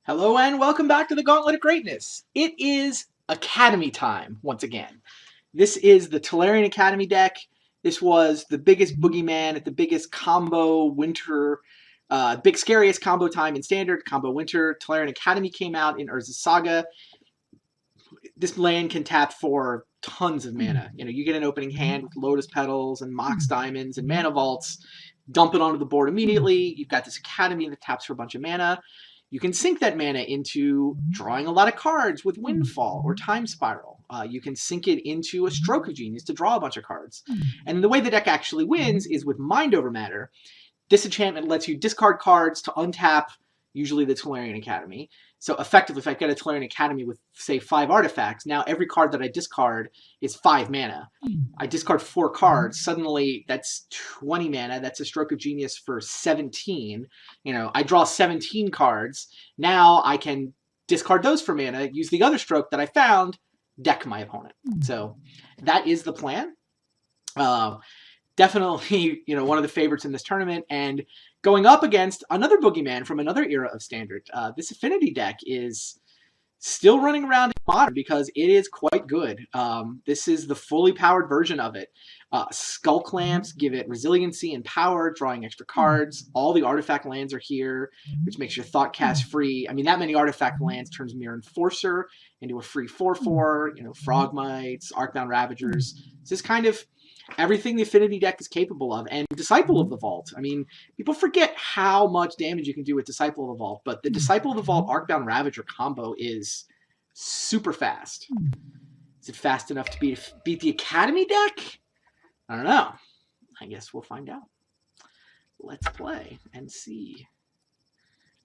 Hello and welcome back to the Gauntlet of Greatness. It is Academy time once again. This is the Tolarian Academy deck. This was the biggest boogeyman at the biggest combo winter, big scariest combo time in Standard, combo winter. Tolarian Academy came out in Urza's Saga. This land can tap for tons of mana. You get an opening hand with Lotus Petals and Mox Diamonds and Mana Vaults. Dump it onto the board immediately. You've got this Academy that taps for a bunch of mana. You can sink that mana into drawing a lot of cards with Windfall or Time Spiral. You can sink it into a Stroke of Genius to draw a bunch of cards. And the way the deck actually wins is with Mind Over Matter. Disenchantment lets you discard cards to untap, usually the Tolarian Academy. So effectively, if I've got a Tolarian Academy with, say, 5 artifacts, now every card that I discard is 5 mana. I discard 4 cards, suddenly that's 20 mana. That's a Stroke of Genius for 17. I draw 17 cards. Now I can discard those for mana, use the other stroke that I found, deck my opponent. So that is the plan. Definitely, one of the favorites in this tournament, and going up against another boogeyman from another era of Standard. This Affinity deck is still running around in Modern because it is quite good. This is the fully powered version of it. Skull Clamps give it resiliency and power, drawing extra cards. All the artifact lands are here, which makes your Thought Cast free. I mean, that many artifact lands turns Mirror Enforcer into a free 4/4, Frogmites, Arcbound Ravagers. This is kind of everything the Affinity deck is capable of. And Disciple of the Vault. I mean, people forget how much damage you can do with Disciple of the Vault, but the Disciple of the Vault Arcbound Ravager combo is super fast. Is it fast enough to beat the Academy deck? I don't know. I guess we'll find out. Let's play and see.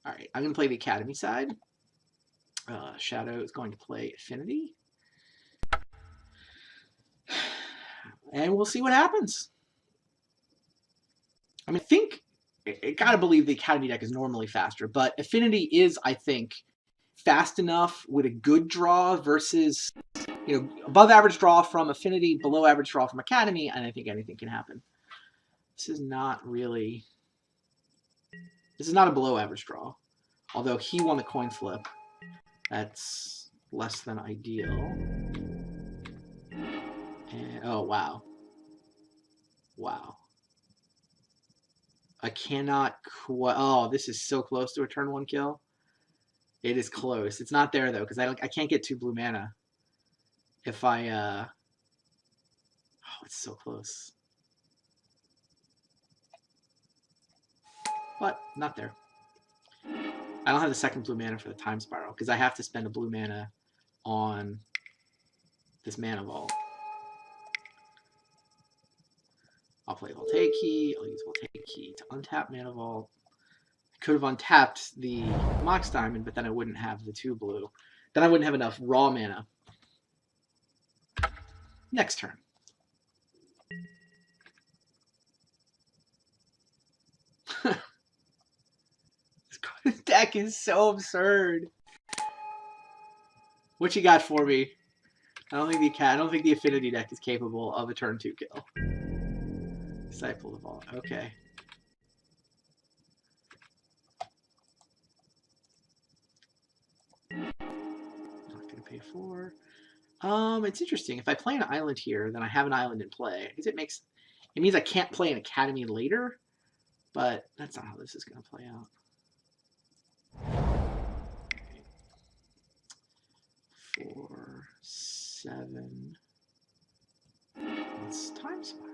All right, I'm going to play the Academy side. Shadow is going to play Affinity. And we'll see what happens. I mean, I think I gotta believe the Academy deck is normally faster, but Affinity is, I think, fast enough with a good draw versus, above average draw from Affinity, below average draw from Academy, and I think anything can happen. This is not a below average draw, although he won the coin flip. That's less than ideal. And, oh, wow. Wow. I cannot oh, this is so close to a turn 1 kill. It is close. It's not there, though, because I can't get 2 blue mana. If I, oh, it's so close. But, not there. I don't have the second blue mana for the Time Spiral, because I have to spend a blue mana on this Mana Vault. I'll play Voltaic. I'll use Voltaic to untap Mana Vault. I could have untapped the Mox Diamond, but then I wouldn't have the 2 blue. Then I wouldn't have enough raw mana. Next turn. This deck is so absurd. What you got for me? I don't think the Affinity deck is capable of a turn 2 kill. Disciple of the Vault. Okay. Not gonna pay 4. It's interesting. If I play an island here, then I have an island in play. I guess it means I can't play an Academy later, but that's not how this is gonna play out. 4, 7. Let's Time Spiral.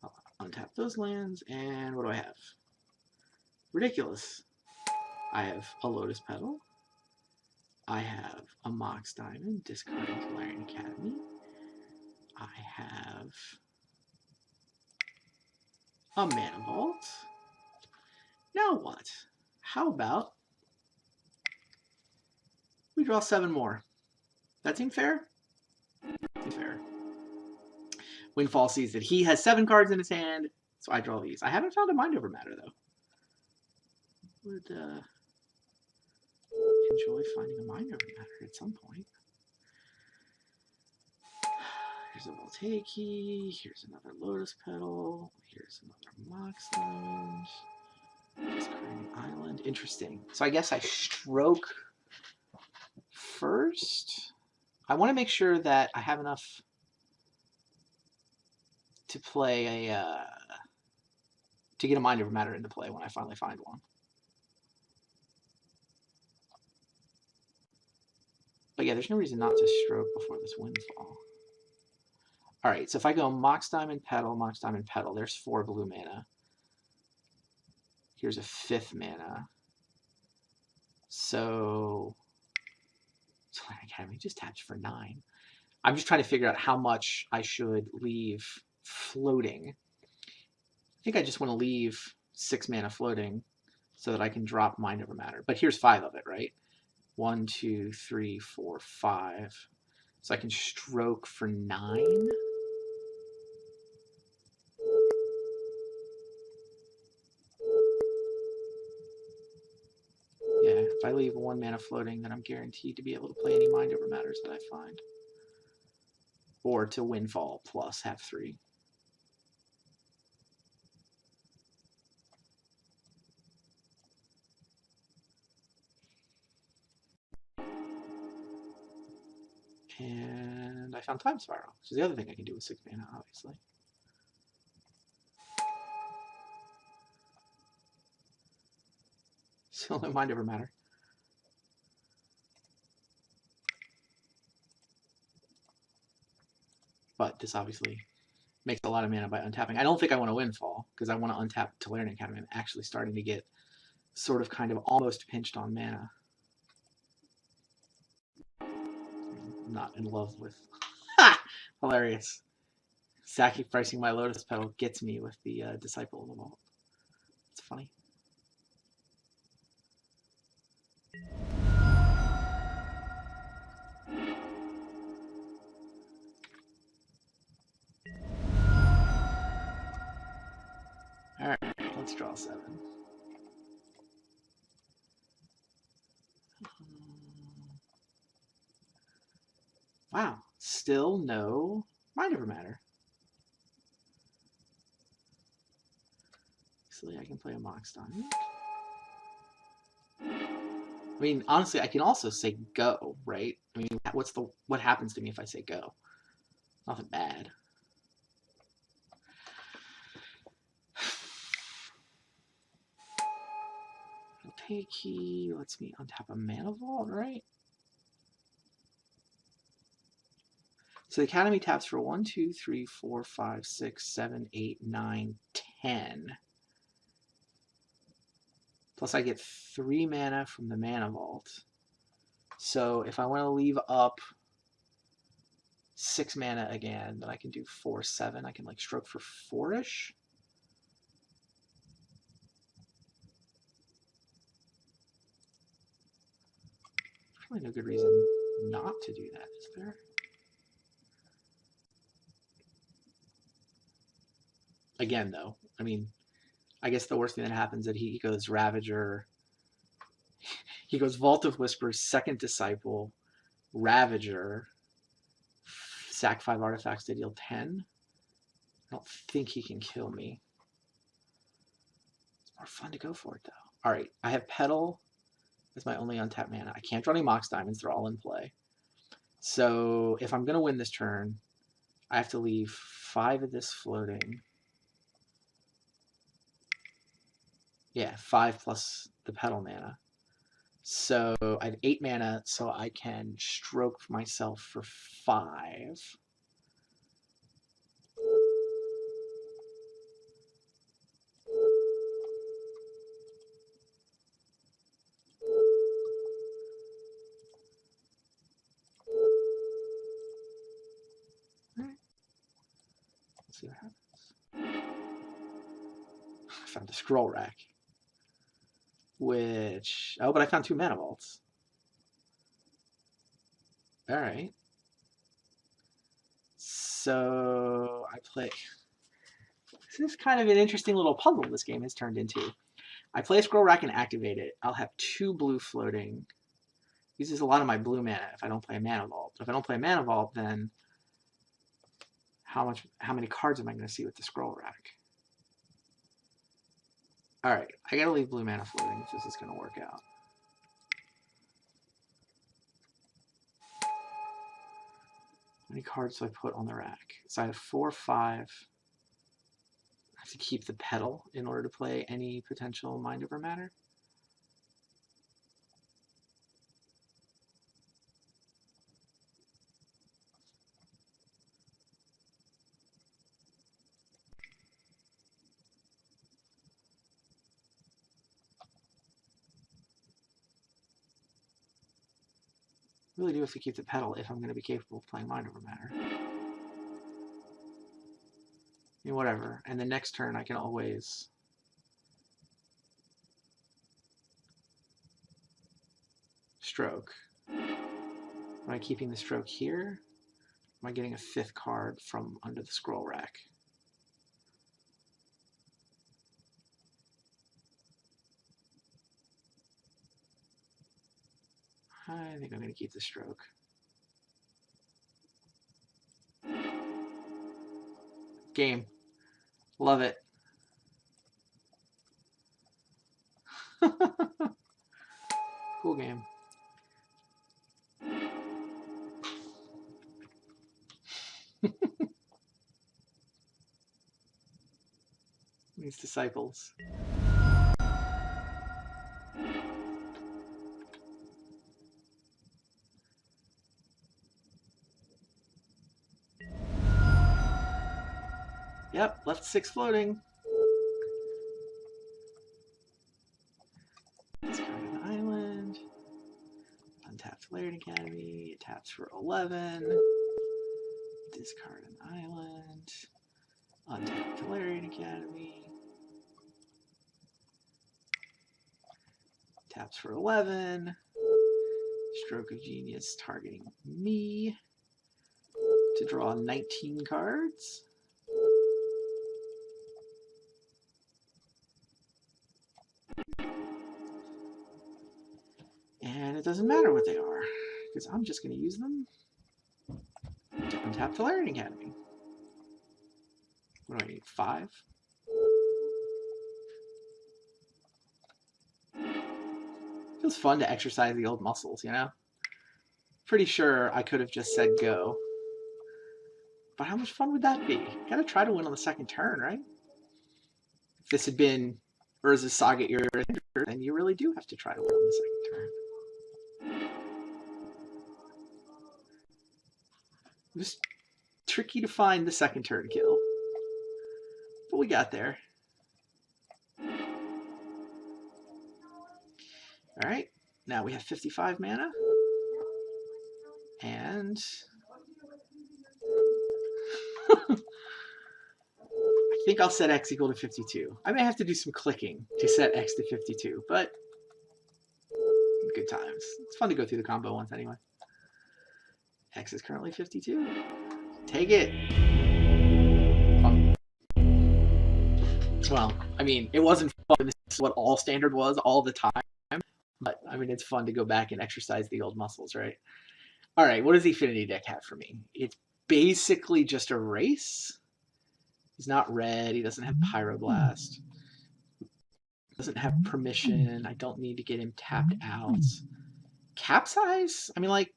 I'll untap those lands, and what do I have? Ridiculous. I have a Lotus Petal. I have a Mox Diamond, discarding Tolarian Academy. I have a Mana Vault. Now what? How about we draw 7 more? That seem fair? Fair. Windfall sees that he has 7 cards in his hand, so I draw these. I haven't found a Mind Over Matter, though. Would enjoy finding a Mind Over Matter at some point. Here's a Voltaic, here's another Lotus Petal, here's another Mox Diamond. Discarding island. Interesting. So I guess I stroke first. I want to make sure that I have enough to play a to get a Mind Over Matter into play when I finally find one. But yeah, there's no reason not to stroke before this windfall. All right, so if I go Mox Diamond Petal, there's 4 blue mana. Here's a 5th mana. So Tolarian Academy just taps for 9. I'm just trying to figure out how much I should leave floating. I think I just want to leave 6 mana floating so that I can drop Mind Over Matter. But here's 5 of it, right? 1, 2, 3, 4, 5. So I can stroke for 9. Yeah, if I leave 1 mana floating, then I'm guaranteed to be able to play any Mind Over Matters that I find. Or to windfall plus have 3. And I found Time Spiral, which is the other thing I can do with 6 mana, obviously. So no Mind Over Matter. But this obviously makes a lot of mana by untapping. I don't think I want to windfall, because I want to untap Tolarian Academy. I'm actually starting to get sort of kind of almost pinched on mana. I'm not in love with... Ha! Hilarious. Sacrificing my Lotus Petal gets me with the Disciple of the Vault. It's funny. Alright, let's draw 7. Wow, still no Mind Over Matter. Actually, I can play a Mox Diamond. I mean, honestly, I can also say go, right? I mean, what happens to me if I say go? Nothing bad. Pay key lets me untap a Mana Vault, right? So the Academy taps for 1, 2, 3, 4, 5, 6, 7, 8, 9, 10. Plus I get 3 mana from the Mana Vault. So if I want to leave up 6 mana again, then I can do 4, 7. I can like stroke for 4-ish. Probably no good reason not to do that, is there? Again, though, I mean, I guess the worst thing that happens is that he goes Ravager. He goes Vault of Whispers, second Disciple, Ravager, sack 5 artifacts to deal 10. I don't think he can kill me. It's more fun to go for it, though. All right, I have Petal as my only untapped mana. I can't draw any Mox Diamonds. They're all in play. So if I'm going to win this turn, I have to leave 5 of this floating. Yeah, 5 plus the Petal mana. So I have 8 mana, so I can stroke myself for 5. Let's see what happens. I found a Scroll Rack. Which... Oh, but I found 2 Mana Vaults. Alright. So I play... This is kind of an interesting little puzzle this game has turned into. I play a Scroll Rack and activate it. I'll have 2 blue floating. Uses a lot of my blue mana if I don't play a Mana Vault. If I don't play a Mana Vault, then how many cards am I going to see with the Scroll Rack? Alright, I gotta leave blue mana floating if this is gonna work out. How many cards do I put on the rack? So I have 4, 5. I have to keep the pedal in order to play any potential mind over matter. I really do have to keep the pedal if I'm going to be capable of playing mind over matter. I mean, whatever. And the next turn I can always stroke. Am I keeping the stroke here? Am I getting a 5th card from under the scroll rack? I think I'm going to keep the stroke. Game. Love it. Cool game. These disciples. Yep, left 6 floating. Discard an island. Untap Valerian Academy. It taps for 11. Discard an island. Untap Valerian Academy. Taps for 11. Stroke of Genius targeting me to draw 19 cards. And it doesn't matter what they are, because I'm just going to use them to untap Valerian Academy. What do I need? 5? Feels fun to exercise the old muscles, you know? Pretty sure I could have just said go. But how much fun would that be? Gotta try to win on the second turn, right? If this had been Urza's Saga era, then you really do have to try to win on the second turn. It was tricky to find the second turn kill. But we got there. Alright, now we have 55 mana. And I think I'll set X equal to 52. I may have to do some clicking to set X to 52, but good times. It's fun to go through the combo once anyway. X is currently 52. Take it. Fun. Well, I mean, it wasn't fun. This is what all standard was all the time. But, I mean, it's fun to go back and exercise the old muscles, right? All right, what does the Affinity deck have for me? It's basically just a race. He's not red. He doesn't have Pyroblast. Doesn't have permission. I don't need to get him tapped out. Capsize? I mean, like,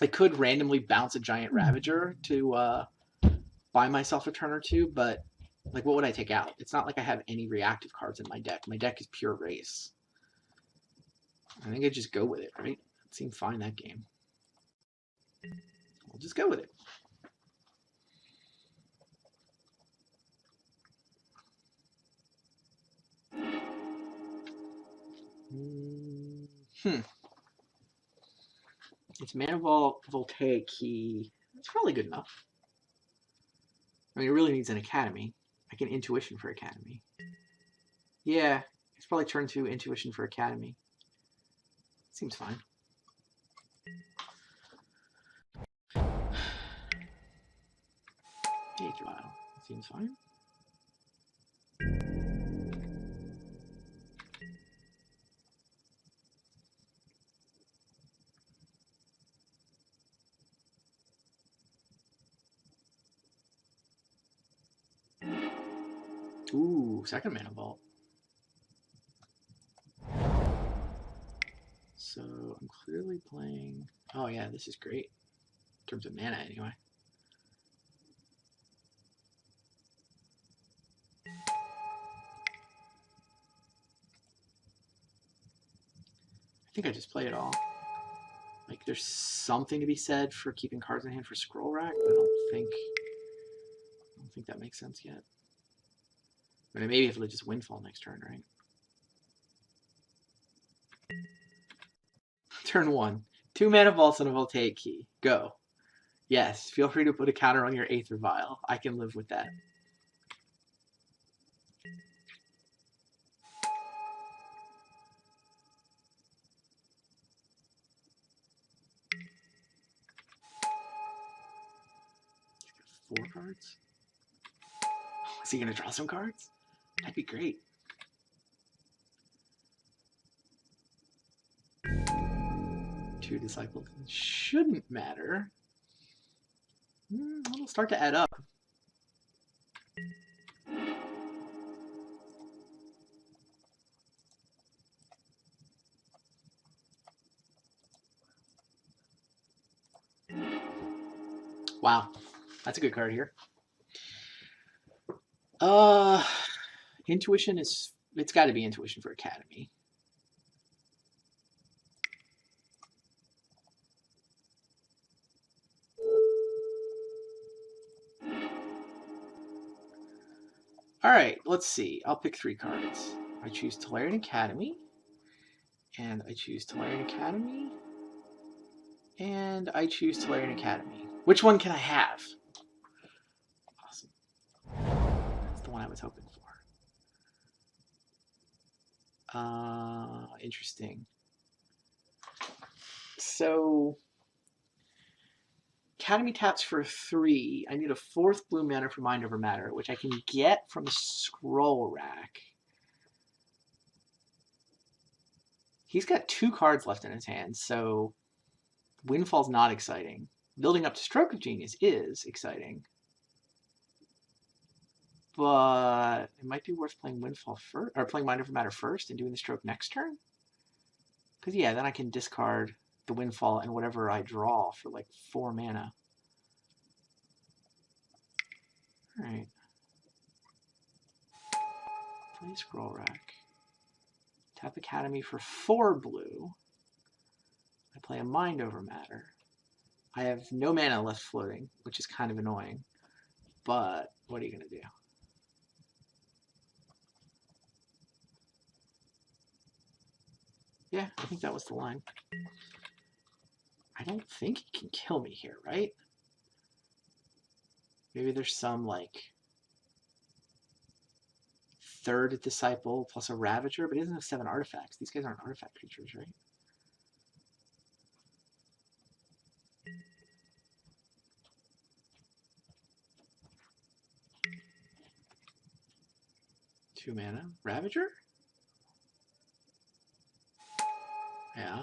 I could randomly bounce a Giant Ravager to buy myself a turn or two, but, like, what would I take out? It's not like I have any reactive cards in my deck. My deck is pure race. I think I'd just go with it, right? It seemed fine that game. We'll just go with it. It's Mana Vault, Voltaic Key. It's probably good enough. I mean, it really needs an Academy. I can Intuition for Academy. Yeah, it's probably turn 2 Intuition for Academy. Seems fine. Aether Vial. Seems fine. Ooh, second Mana Vault. I'm clearly playing... Oh yeah, this is great. In terms of mana, anyway. I think I just play it all. Like, there's something to be said for keeping cards in hand for Scroll Rack, but I don't think that makes sense yet. But maybe if it'll just Windfall next turn, right? Turn 1. 2 mana Vaults and a Voltaic Key. Go. Yes, feel free to put a counter on your Aether Vial. I can live with that. He's got 4 cards? Is he going to draw some cards? That'd be great. 2 Disciples. Shouldn't matter. It'll start to add up. Wow, that's a good card here. Intuition is... It's got to be Intuition for Academy. All right, let's see. I'll pick 3 cards. I choose Tolarian Academy, and I choose Tolarian Academy, and I choose Tolarian Academy. Which one can I have? Awesome. That's the one I was hoping for. Interesting. So, Academy taps for 3. I need a 4th blue mana for Mind Over Matter, which I can get from the Scroll Rack. He's got 2 cards left in his hand, so Windfall's not exciting. Building up to Stroke of Genius is exciting. But it might be worth playing Windfall first, or playing Mind Over Matter first and doing the Stroke next turn. Because, yeah, then I can discard the Windfall and whatever I draw for like 4 mana. Alright. Play Scroll Rack. Tap Academy for 4 blue. I play a Mind Over Matter. I have no mana left floating, which is kind of annoying. But what are you going to do? Yeah, I think that was the line. I don't think he can kill me here, right? Maybe there's some, like, 3rd Disciple plus a Ravager, but he doesn't have 7 artifacts. These guys aren't artifact creatures, right? Two mana. Ravager? Yeah.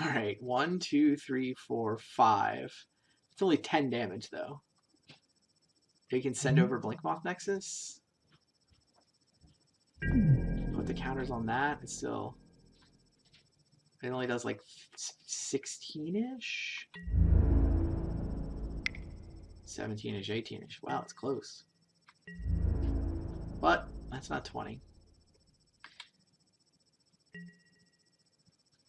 Alright, 1, 2, 3, 4, 5. It's only 10 damage, though. He can send over Blinkmoth Nexus. Put the counters on that. It's still... It only does like 16-ish? 17-ish, 18-ish. Wow, it's close. But that's not 20.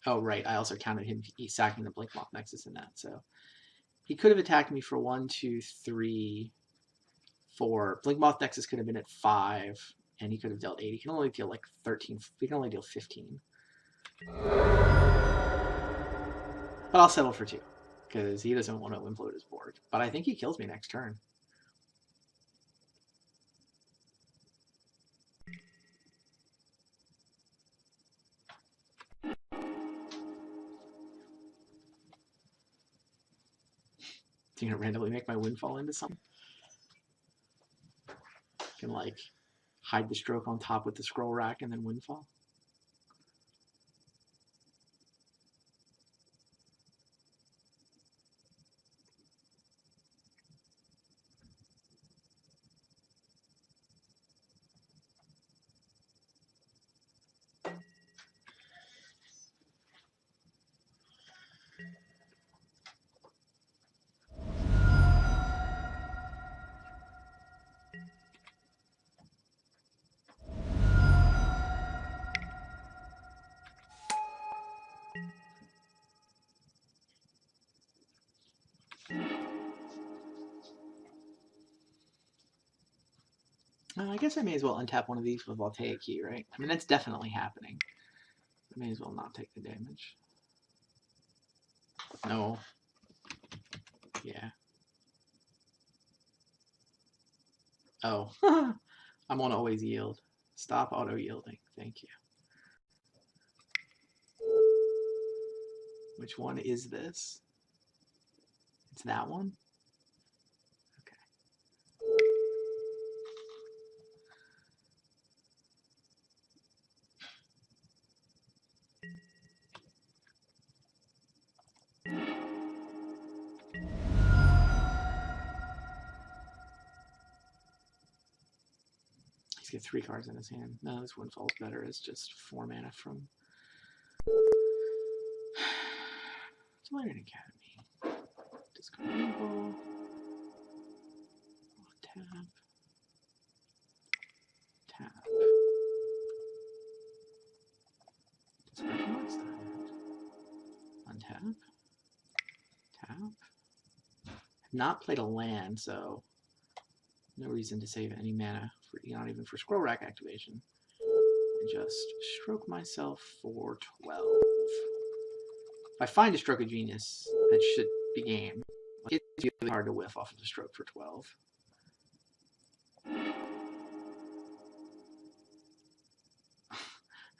Oh, right. I also counted him sacking the Blinkmoth Nexus in that. So he could have attacked me for 1, 2, 3, 4. Blinkmoth Nexus could have been at 5, and he could have dealt 8. He can only deal like 13. He can only deal 15. But I'll settle for 2, because he doesn't want to implode his board. But I think he kills me next turn. You know, randomly make my Windfall into something. Can like hide the Stroke on top with the Scroll Rack and then Windfall. I guess I may as well untap one of these with Voltaic Key, right? I mean, that's definitely happening. I may as well not take the damage. No. Yeah. Oh. I'm on always yield. Stop auto yielding. Thank you. Which one is this? It's that one? Okay. He's got 3 cards in his hand. No, this Windfall's better. It's just 4 mana from Learning Academy. Discard Windfall. Tap. Tap. Discard Monster. Untap. Tap. I've not played a land, so no reason to save any mana, for not even for Scroll Rack activation. I just stroke myself for 12. If I find a Stroke of Genius, that should be game. It's really hard to whiff off of a stroke for 12.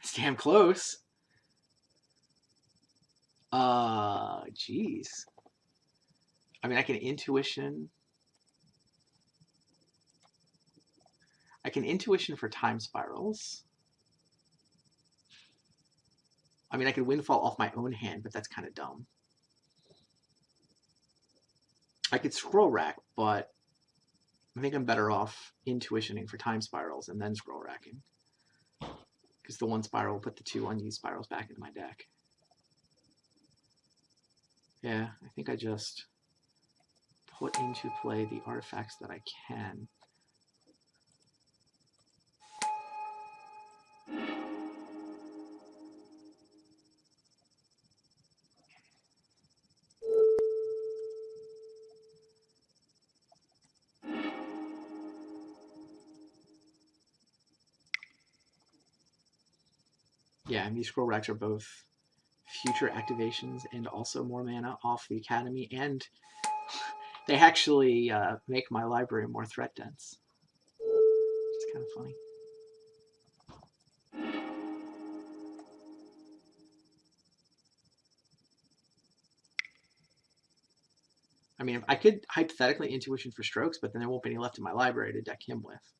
It's damn close. Jeez. I mean, I can Intuition. I can Intuition for Time Spirals. I mean, I could Windfall off my own hand, but that's kind of dumb. I could Scroll Rack, but I think I'm better off Intuitioning for Time Spirals and then Scroll Racking. Because the 1 spiral will put the 2 unused spirals back into my deck. Yeah, I think I just put into play the artifacts that I can. Yeah, and these Scroll Racks are both future activations and also more mana off the Academy, and they actually make my library more threat dense. It's kind of funny. I mean, I could hypothetically Intuition for Strokes, but then there won't be any left in my library to deck him with.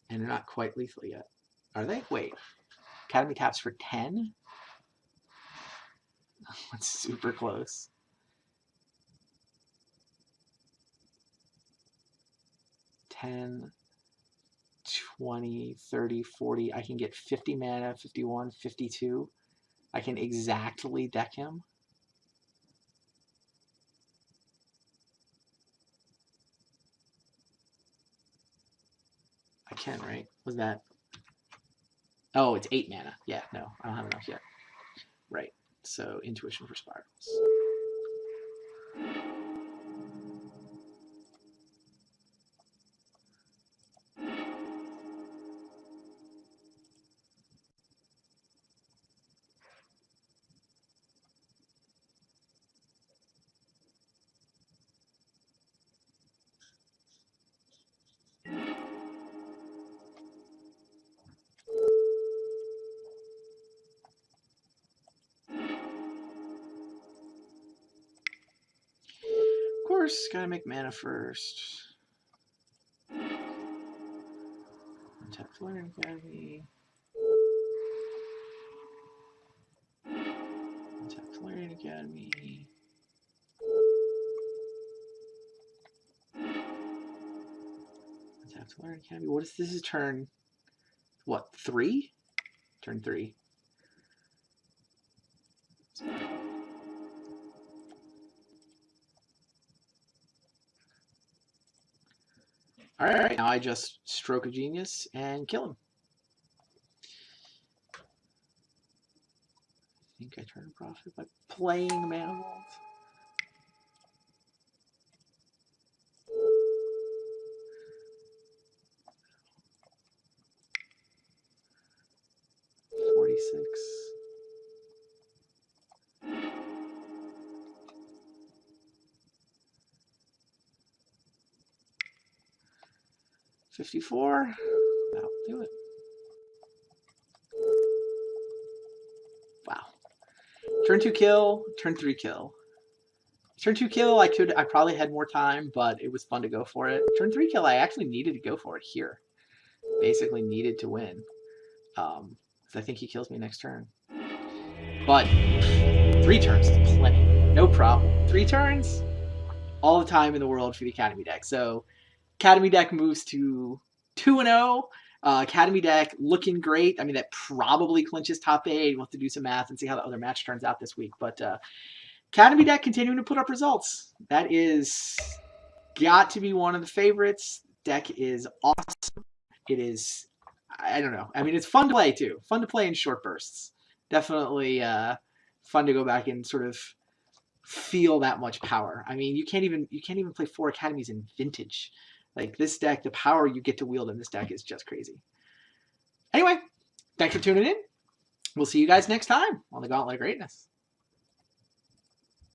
And they're not quite lethal yet. Are they? Wait. Academy taps for 10? That's super close. 10, 20, 30, 40. I can get 50 mana, 51, 52. I can exactly deck him. I can, right? Was that? Oh, it's 8 mana. Yeah, no, I don't have enough yet. Right. So Intuition for Spirals. Of course, gotta make mana first. Untap Learning Academy. Untap Learning Academy. Untap Learning Academy. What is this? Is turn what? 3? Turn 3. All right, now I just Stroke of Genius and kill him. I think I turn a profit by playing Mana Vault. 54. That'll do it. Wow. Turn 2 kill, turn 3 kill. Turn 2 kill, I probably had more time, but it was fun to go for it. Turn 3 kill, I actually needed to go for it here. Basically needed to win. Because I think he kills me next turn. But 3 turns is plenty. No problem. 3 turns, all the time in the world for the Academy deck. So Academy deck moves to 2-0. Academy deck looking great. I mean, that probably clinches top 8. We'll have to do some math and see how the other match turns out this week. But Academy deck continuing to put up results. That is got to be one of the favorites. Deck is awesome. It is, I don't know. I mean, it's fun to play too. Fun to play in short bursts. Definitely fun to go back and sort of feel that much power. I mean, you can't even play 4 academies in Vintage. Like this deck, the power you get to wield in this deck is just crazy. Anyway, thanks for tuning in. We'll see you guys next time on the Gauntlet of Greatness.